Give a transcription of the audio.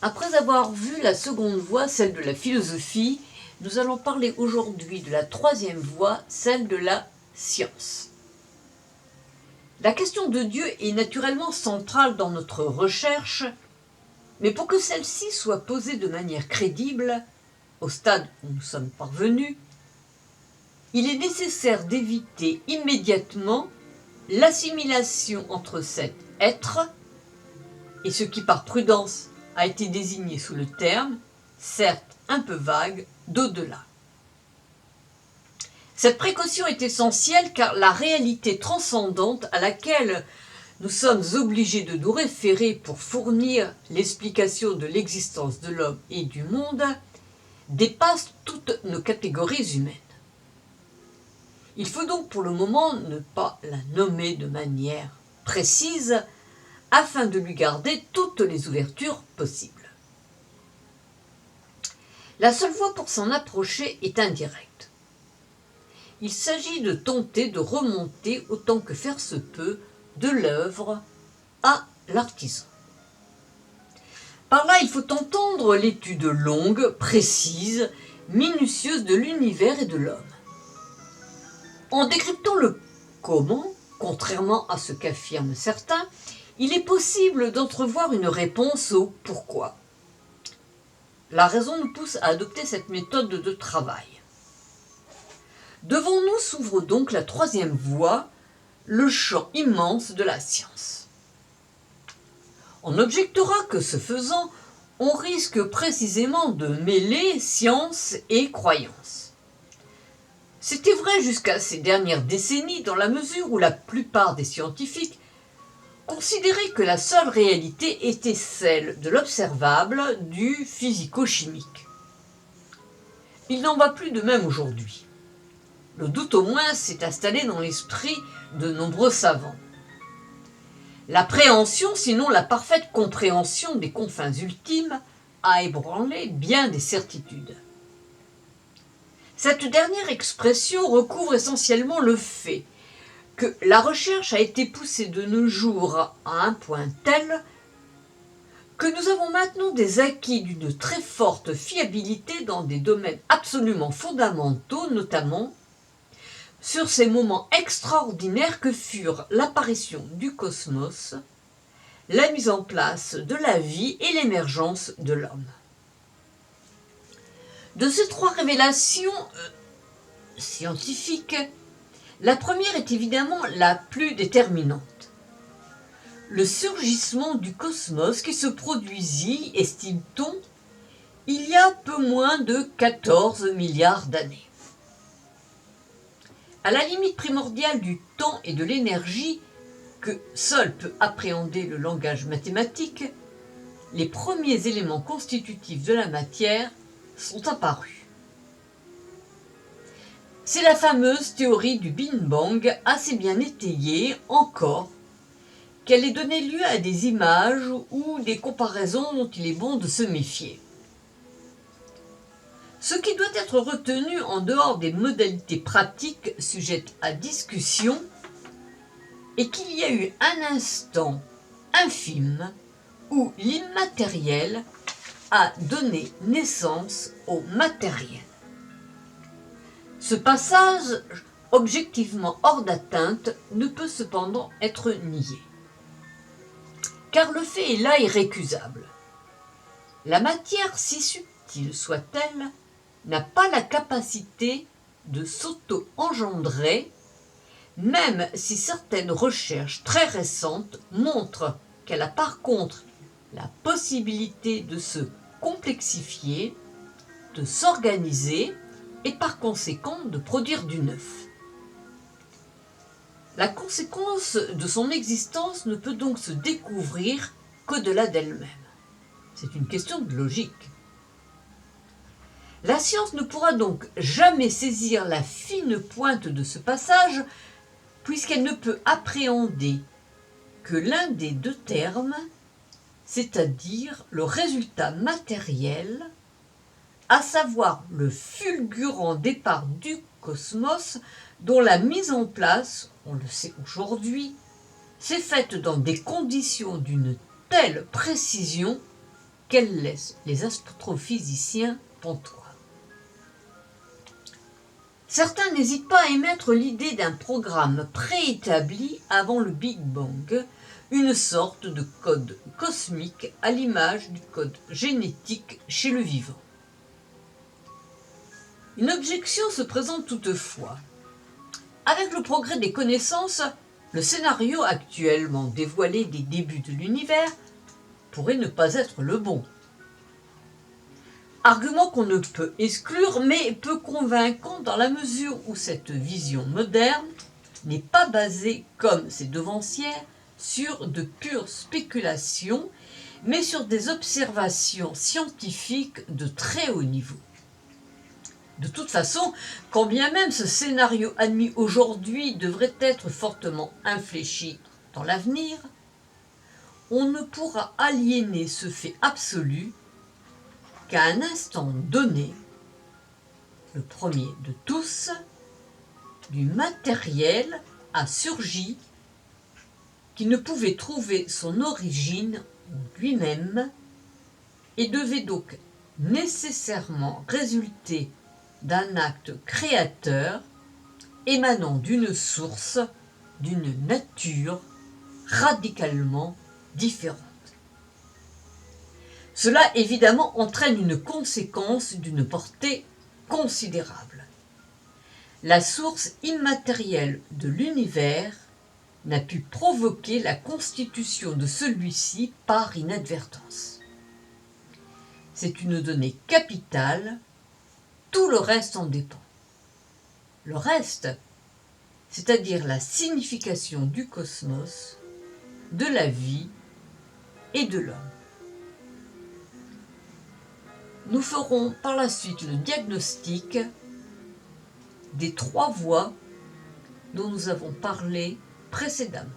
Après avoir vu la seconde voie, celle de la philosophie, nous allons parler aujourd'hui de la troisième voie, celle de la science. La question de Dieu est naturellement centrale dans notre recherche, mais pour que celle-ci soit posée de manière crédible, au stade où nous sommes parvenus, il est nécessaire d'éviter immédiatement l'assimilation entre cet être et ce qui par prudence a été désigné sous le terme, certes un peu vague, d'au-delà. Cette précaution est essentielle car la réalité transcendante à laquelle nous sommes obligés de nous référer pour fournir l'explication de l'existence de l'homme et du monde dépasse toutes nos catégories humaines. Il faut donc pour le moment ne pas la nommer de manière précise afin de lui garder toutes les ouvertures possibles. La seule voie pour s'en approcher est indirecte. Il s'agit de tenter de remonter autant que faire se peut de l'œuvre à l'artisan. Par là, il faut entendre l'étude longue, précise, minutieuse de l'univers et de l'homme. En décryptant le comment, contrairement à ce qu'affirment certains, il est possible d'entrevoir une réponse au pourquoi. La raison nous pousse à adopter cette méthode de travail. Devant nous s'ouvre donc la troisième voie, le champ immense de la science. On objectera que ce faisant, on risque précisément de mêler science et croyance. C'était vrai jusqu'à ces dernières décennies dans la mesure où la plupart des scientifiques considéraient que la seule réalité était celle de l'observable, du physico-chimique. Il n'en va plus de même aujourd'hui. Le doute au moins s'est installé dans l'esprit de nombreux savants. L'appréhension, sinon la parfaite compréhension des confins ultimes, a ébranlé bien des certitudes. Cette dernière expression recouvre essentiellement le fait que la recherche a été poussée de nos jours à un point tel que nous avons maintenant des acquis d'une très forte fiabilité dans des domaines absolument fondamentaux, notamment sur ces moments extraordinaires que furent l'apparition du cosmos, la mise en place de la vie et l'émergence de l'homme. De ces trois révélations scientifiques, la première est évidemment la plus déterminante. Le surgissement du cosmos qui se produisit, estime-t-on, il y a peu moins de 14 milliards d'années. À la limite primordiale du temps et de l'énergie que seul peut appréhender le langage mathématique, les premiers éléments constitutifs de la matière sont apparus. C'est la fameuse théorie du Big Bang assez bien étayée encore qu'elle ait donné lieu à des images ou des comparaisons dont il est bon de se méfier. Ce qui doit être retenu en dehors des modalités pratiques sujettes à discussion est qu'il y a eu un instant infime où l'immatériel a donné naissance au matériel. Ce passage, objectivement hors d'atteinte, ne peut cependant être nié. Car le fait est là irrécusable. La matière, si subtile soit-elle, n'a pas la capacité de s'auto-engendrer, même si certaines recherches très récentes montrent qu'elle a par contre la possibilité de se complexifier, de s'organiser et par conséquent de produire du neuf. La conséquence de son existence ne peut donc se découvrir qu'au-delà d'elle-même. C'est une question de logique. La science ne pourra donc jamais saisir la fine pointe de ce passage, puisqu'elle ne peut appréhender que l'un des deux termes, c'est-à-dire le résultat matériel, à savoir le fulgurant départ du cosmos dont la mise en place, on le sait aujourd'hui, s'est faite dans des conditions d'une telle précision qu'elles laissent les astrophysiciens pantois. Certains n'hésitent pas à émettre l'idée d'un programme préétabli avant le Big Bang, une sorte de code cosmique à l'image du code génétique chez le vivant. Une objection se présente toutefois. Avec le progrès des connaissances, le scénario actuellement dévoilé des débuts de l'univers pourrait ne pas être le bon. Argument qu'on ne peut exclure, mais peu convaincant dans la mesure où cette vision moderne n'est pas basée, comme ses devancières, sur de pures spéculations, mais sur des observations scientifiques de très haut niveau. De toute façon, quand bien même ce scénario admis aujourd'hui devrait être fortement infléchi dans l'avenir, on ne pourra aliéner ce fait absolu qu'à un instant donné, le premier de tous, du matériel a surgi qui ne pouvait trouver son origine en lui-même et devait donc nécessairement résulter d'un acte créateur émanant d'une source, d'une nature radicalement différente. Cela évidemment entraîne une conséquence d'une portée considérable. La source immatérielle de l'univers n'a pu provoquer la constitution de celui-ci par inadvertance. C'est une donnée capitale, tout le reste en dépend. Le reste, c'est-à-dire la signification du cosmos, de la vie et de l'homme. Nous ferons par la suite le diagnostic des 3 voies dont nous avons parlé précédemment.